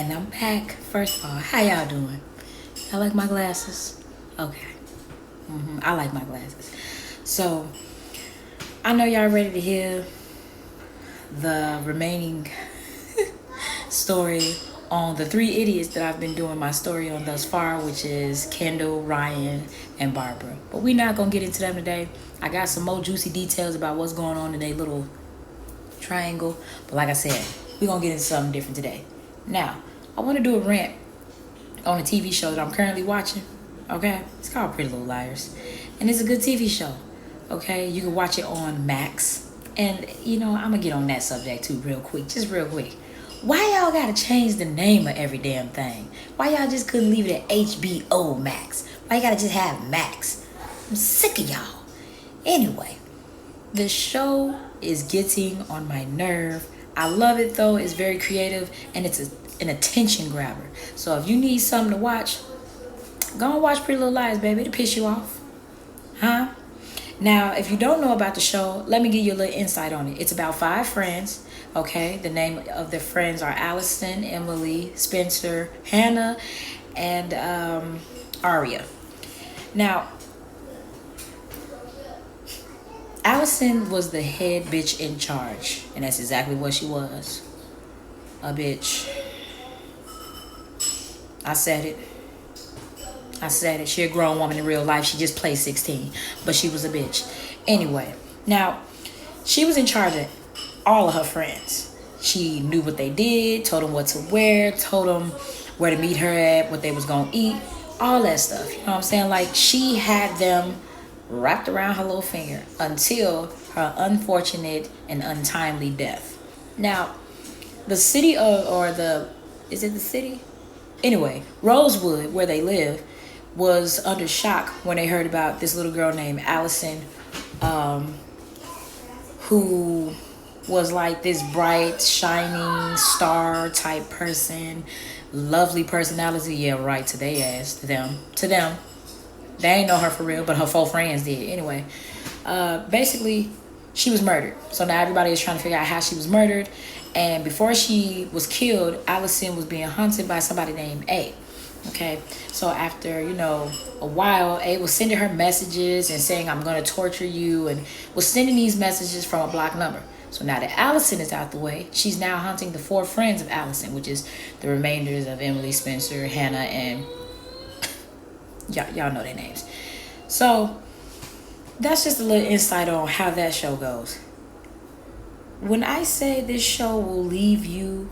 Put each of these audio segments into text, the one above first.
And I'm back. First of all, how y'all doing? I like my glasses. Okay. I like my glasses. So, I know y'all ready to hear the remaining story on the three idiots that I've been doing my story on thus far, which is Kendall, Ryan, and Barbara. But we're not going to get into them today. I got some more juicy details about what's going on in their little triangle. But like I said, we're going to get into something different today. Now, I want to do a rant on a TV show that I'm currently watching. Okay? It's called Pretty Little Liars. And it's a good TV show. Okay? You can watch it on Max. And, I'm going to get on that subject too real quick. Just real quick. Why y'all got to change the name of every damn thing? Why y'all just couldn't leave it at HBO Max? Why you got to just have Max? I'm sick of y'all. Anyway, the show is getting on my nerve. I love it though. It's very creative and it's an attention grabber. So if you need something to watch, go and watch Pretty Little Liars, baby. It'll piss you off. Huh? Now, if you don't know about the show, let me give you a little insight on it. It's about 5 friends, okay? The name of their friends are Allison, Emily, Spencer, Hannah, and Aria. Now, Allison was the head bitch in charge, and that's exactly what she was. A bitch. I said it. She a grown woman in real life. She just played 16. But she was a bitch. Anyway. Now, she was in charge of all of her friends. She knew what they did. Told them what to wear. Told them where to meet her at. What they was going to eat. All that stuff. You know what I'm saying? Like, she had them wrapped around her little finger. Until her unfortunate and untimely death. Now, the city is it the city? Anyway, Rosewood, where they live, was under shock when they heard about this little girl named Allison, who was like this bright, shining star type person, lovely personality. Yeah, right, to their ass, to them. They ain't know her for real, but her 4 friends did. Anyway, basically, she was murdered. So now everybody is trying to figure out how she was murdered. And before she was killed, Allison was being hunted by somebody named A. Okay, so after, a while, A was sending her messages and saying, I'm going to torture you, and was sending these messages from a block number. So now that Allison is out the way, she's now hunting the 4 friends of Allison, which is the remainders of Emily, Spencer, Hannah, and y'all know their names. So that's just a little insight on how that show goes. When I say this show will leave you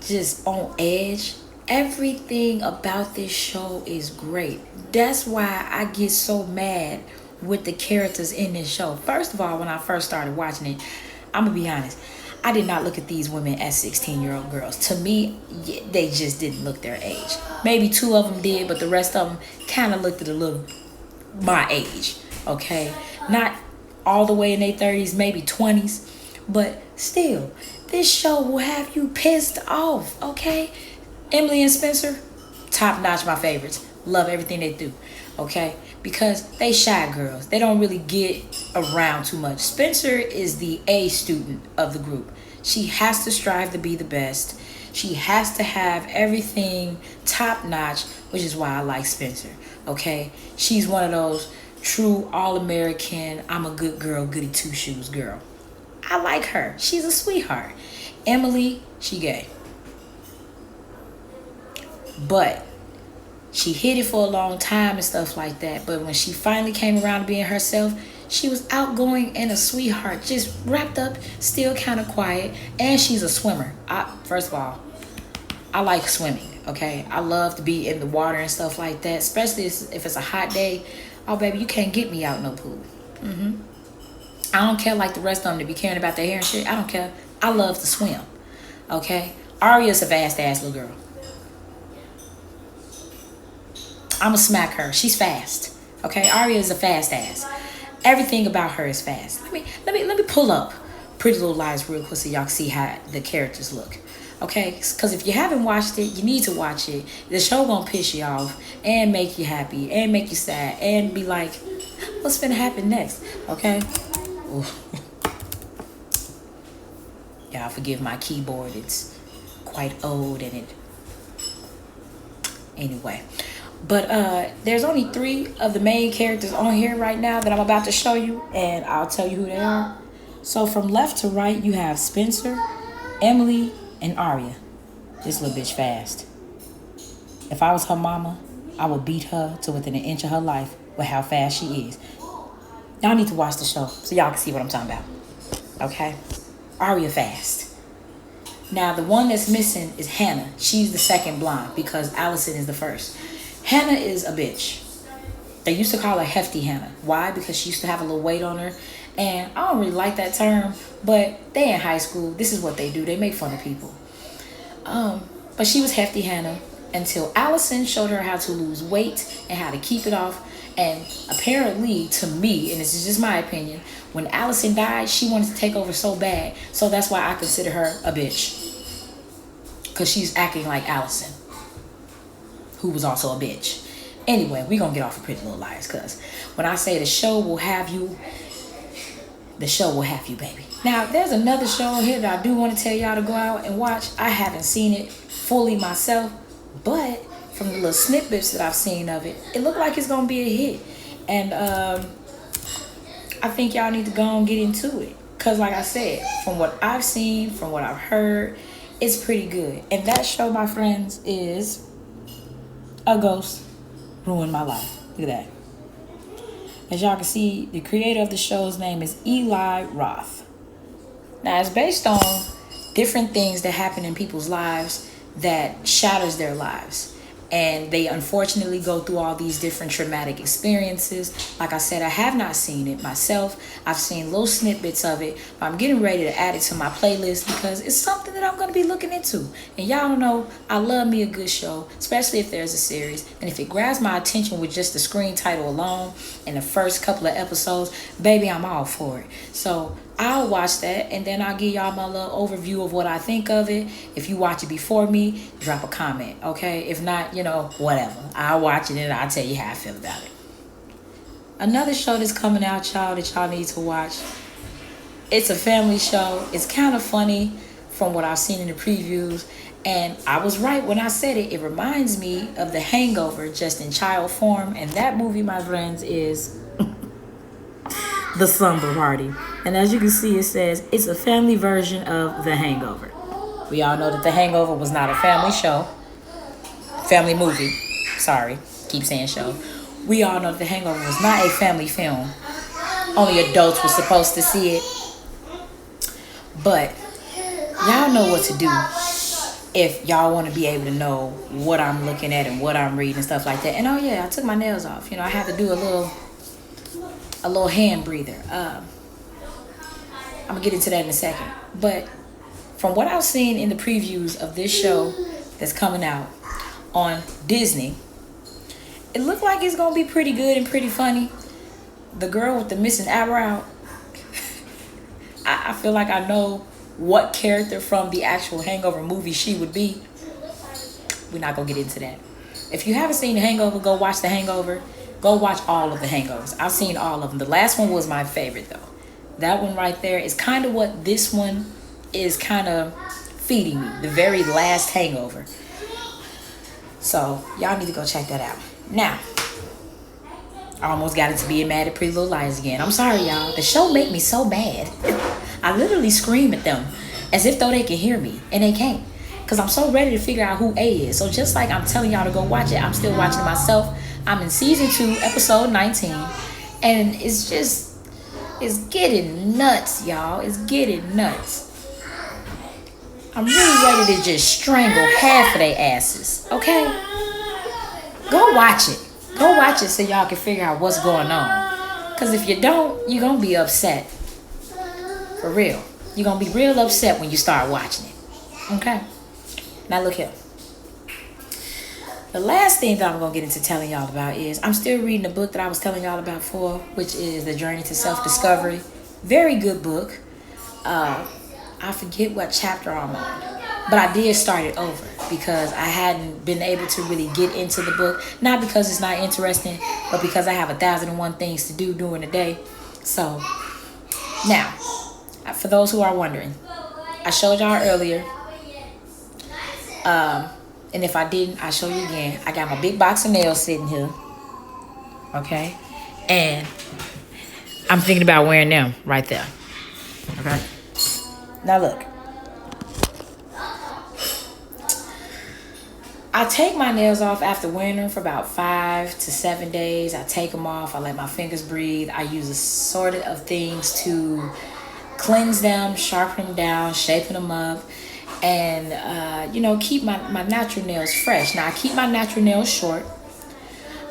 just on edge, everything about this show is great. That's why I get so mad with the characters in this show. First of all, when I first started watching it, I'm going to be honest, I did not look at these women as 16-year-old girls. To me, they just didn't look their age. Maybe 2 of them did, but the rest of them kind of looked at a little my age, okay? Not all the way in their 30s, maybe 20s, but still, this show will have you pissed off, okay? Emily and Spencer, top notch, my favorites. Love everything they do, okay? Because they shy girls. They don't really get around too much. Spencer is the A student of the group. She has to strive to be the best. She has to have everything top notch, which is why I like Spencer, okay? She's one of those true all-American, I'm a good girl, goody two-shoes girl. I like her. She's a sweetheart. Emily, she gay. But she hid it for a long time and stuff like that. But when she finally came around to being herself, she was outgoing and a sweetheart. Just wrapped up, still kind of quiet. And she's a swimmer. First of all, I like swimming, okay? I love to be in the water and stuff like that. Especially if it's a hot day. Oh, baby, you can't get me out in no pool. I don't care like the rest of them to be caring about their hair and shit. I don't care. I love to swim, okay? Aria's a fast-ass little girl. I'ma smack her. She's fast. Okay, Aria is a fast ass. Everything about her is fast. Let me pull up Pretty Little Liars real quick so y'all can see how the characters look. Okay, because if you haven't watched it, you need to watch it. The show gonna piss you off and make you happy and make you sad and be like, what's gonna happen next? Okay. Y'all forgive my keyboard. It's quite old in it. Anyway, but there's only 3 of the main characters on here right now that I'm about to show you, and I'll tell you who they are. So from left to right, you have Spencer, Emily, and Arya. This little bitch fast. If I was her mama, I would beat her to within an inch of her life with how fast she is. Y'all need to watch the show so y'all can see what I'm talking about. Okay? Arya fast. Now, the one that's missing is Hannah. She's the second blonde because Allison is the first. Hannah is a bitch. They used to call her Hefty Hannah. Why? Because she used to have a little weight on her. And I don't really like that term, but they in high school. This is what they do. They make fun of people. But she was Hefty Hannah until Allison showed her how to lose weight and how to keep it off. And apparently, to me, and this is just my opinion, when Allison died, she wanted to take over so bad. So that's why I consider her a bitch. Because she's acting like Allison, who was also a bitch. Anyway, we're going to get off of Pretty Little Liars, because when I say the show will have you, the show will have you, baby. Now, there's another show here that I do want to tell y'all to go out and watch. I haven't seen it fully myself, but from the little snippets that I've seen of it, it looked like it's going to be a hit. And I think y'all need to go and get into it. Because like I said, from what I've seen, from what I've heard, it's pretty good. And that show, my friends, is A Ghost Ruined My Life. Look at that. As y'all can see, the creator of the show's name is Eli Roth. Now, it's based on different things that happen in people's lives that shatters their lives. And they unfortunately go through all these different traumatic experiences. Like I said, I have not seen it myself. I've seen little snippets of it. But I'm getting ready to add it to my playlist because it's something that I'm going to be looking into. And y'all know I love me a good show, especially if there's a series. And if it grabs my attention with just the screen title alone and the first couple of episodes, baby, I'm all for it. So I'll watch that, and then I'll give y'all my little overview of what I think of it. If you watch it before me, drop a comment, okay? If not, whatever. I'll watch it, and I'll tell you how I feel about it. Another show that's coming out, y'all, that y'all need to watch. It's a family show. It's kind of funny from what I've seen in the previews, and I was right when I said it. It reminds me of The Hangover, just in child form, and that movie, my friends, is The Slumber Party. And as you can see, it says it's a family version of The Hangover. We all know that The Hangover was not a family show. Family movie. Sorry. Keep saying show. We all know that The Hangover was not a family film. Only adults were supposed to see it. But y'all know what to do if y'all want to be able to know what I'm looking at and what I'm reading and stuff like that. And oh yeah, I took my nails off. I had to do a little hand breather. I'm going to get into that in a second. But from what I've seen in the previews of this show that's coming out on Disney, it looked like it's going to be pretty good and pretty funny. The girl with the missing eyebrow, I feel like I know what character from the actual Hangover movie she would be. We're not going to get into that. If you haven't seen The Hangover, go watch The Hangover. Go watch all of the Hangovers. I've seen all of them. The last one was my favorite, though. That one right there is kind of what this one is kind of feeding me. The very last Hangover. So, y'all need to go check that out. Now, I almost got into being mad at Pretty Little Liars again. I'm sorry, y'all. The show made me so mad. I literally scream at them as if though they can hear me. And they can't. Because I'm so ready to figure out who A is. So just like I'm telling y'all to go watch it, I'm still watching it myself. I'm in season 2, episode 19. And it's getting nuts, y'all. It's getting nuts. I'm really ready to just strangle half of their asses. Okay? Go watch it. Go watch it so y'all can figure out what's going on. Because if you don't, you're going to be upset. For real. You're going to be real upset when you start watching it. Okay? Now look here. The last thing that I'm going to get into telling y'all about is I'm still reading the book that I was telling y'all about before, which is The Journey to Self-Discovery. Very good book. I forget what chapter I'm on, but I did start it over because I hadn't been able to really get into the book. Not because it's not interesting, but because I have 1,001 things to do during the day. So now, for those who are wondering, I showed y'all earlier And if I didn't, I'll show you again. I got my big box of nails sitting here. Okay? And I'm thinking about wearing them right there. Okay? Now look. I take my nails off after wearing them for about 5 to 7 days. I take them off. I let my fingers breathe. I use a sort of things to cleanse them, sharpen them down, shaping them up, and keep my natural nails fresh. Now I keep my natural nails short.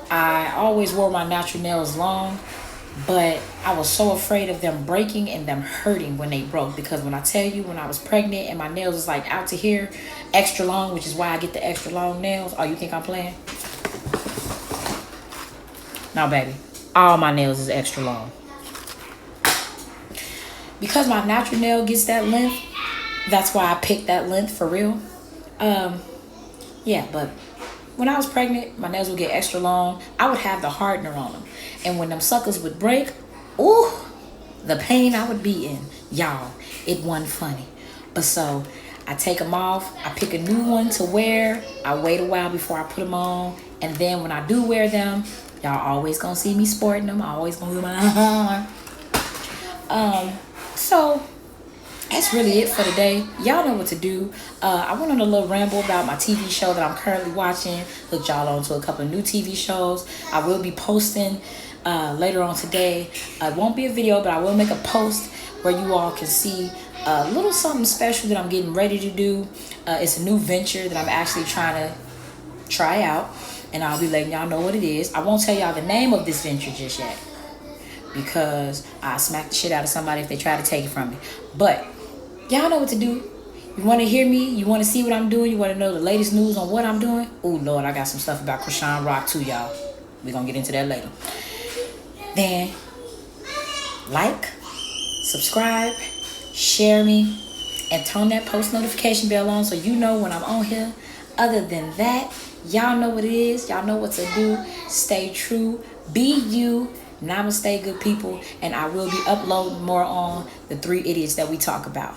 I always wore my natural nails long, but I was so afraid of them breaking and them hurting when they broke, because when I tell you, when I was pregnant and my nails was like out to here, extra long, which is why I get the extra long nails. Oh, you think I'm playing? No, baby. All my nails is extra long. Because my natural nail gets that length, that's why I picked that length for real. Yeah, but when I was pregnant, my nails would get extra long. I would have the hardener on them. And when them suckers would break, ooh, the pain I would be in. Y'all, it wasn't funny. But so, I take them off. I pick a new one to wear. I wait a while before I put them on. And then when I do wear them, y'all always gonna see me sporting them. I always gonna do my So, that's really it for today. Y'all know what to do. I went on a little ramble about my TV show that I'm currently watching. Hooked y'all on to a couple of new TV shows. I will be posting later on today. It won't be a video, but I will make a post where you all can see a little something special that I'm getting ready to do. It's a new venture that I'm actually trying to try out, and I'll be letting y'all know what it is. I won't tell y'all the name of this venture just yet, because I smack the shit out of somebody if they try to take it from me. But y'all know what to do. You want to hear me? You want to see what I'm doing? You want to know the latest news on what I'm doing? Oh, Lord, I got some stuff about Krishan Rock too, y'all. We're going to get into that later. Then, like, subscribe, share me, and turn that post notification bell on so you know when I'm on here. Other than that, y'all know what it is. Y'all know what to do. Stay true. Be you. Namaste, good people. And I will be uploading more on the 3 idiots that we talk about.